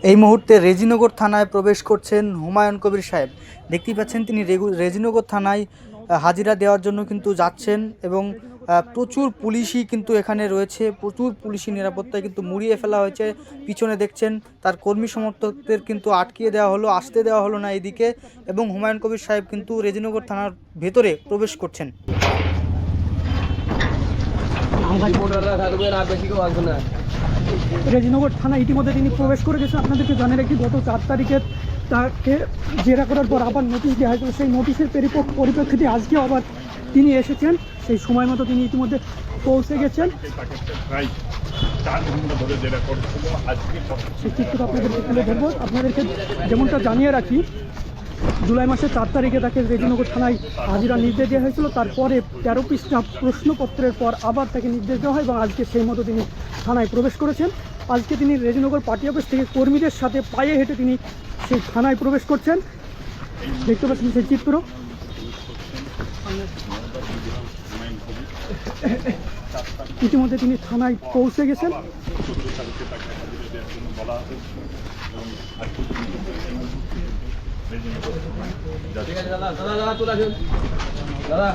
এই মুহূর্তে রেজিনগর থানায় প্রবেশ করছেন হুমায়ুন কবির সাহেব। দেখতেই পাচ্ছেন তিনি রেজিনগর থানায় হাজিরা দেওয়ার জন্য কিন্তু যাচ্ছেন এবং প্রচুর পুলিশই কিন্তু এখানে রয়েছে, প্রচুর পুলিশি নিরাপত্তায় কিন্তু মুড়িয়ে ফেলা হয়েছে। পিছনে দেখছেন তার কর্মী সমর্থকদের কিন্তু আটকিয়ে দেওয়া হলো, আসতে দেওয়া হলো না এদিকে, এবং হুমায়ুন কবির সাহেব কিন্তু রেজিনগর থানার ভেতরে প্রবেশ করছেন। রেজিনগর থানা ইতিমধ্যে তিনি প্রবেশ করে গেছেন। আপনাদেরকে জানিয়ে রাখি, গত 4 তারিখে তাকে জেরা করার পর আবার নোটিশ দেওয়া হয়েছিল। সেই নোটিশের পরিপ্রেক্ষিতে আজকে আবার তিনি এসেছেন। সেই সময় মতো তিনি ইতিমধ্যে পৌঁছে গেছেন। সেই চিত্র আপনাদেরকে তুলে ধরবো। আপনাদেরকে যেমনটা জানিয়ে রাখি, জুলাই মাসের 4 তারিখে তাকে রেজিনগর থানায় হাজিরা নির্দেশ দেওয়া হয়েছিল। তারপরে 13 পৃষ্ঠা প্রশ্নপত্রের পর আবার তাকে নির্দেশ দেওয়া হয় এবং আজকে সেই মতো তিনি থানায় প্রবেশ করেছেন। আজকে তিনি রেজিনগর পার্টি অফিস থেকে কর্মীদের সাথে পায়ে হেঁটে তিনি সেই থানায় প্রবেশ করছেন। দেখতে পাচ্ছেন সেই চিত্র। ইতিমধ্যে তিনি থানায় পৌঁছে গেছেন। দাদা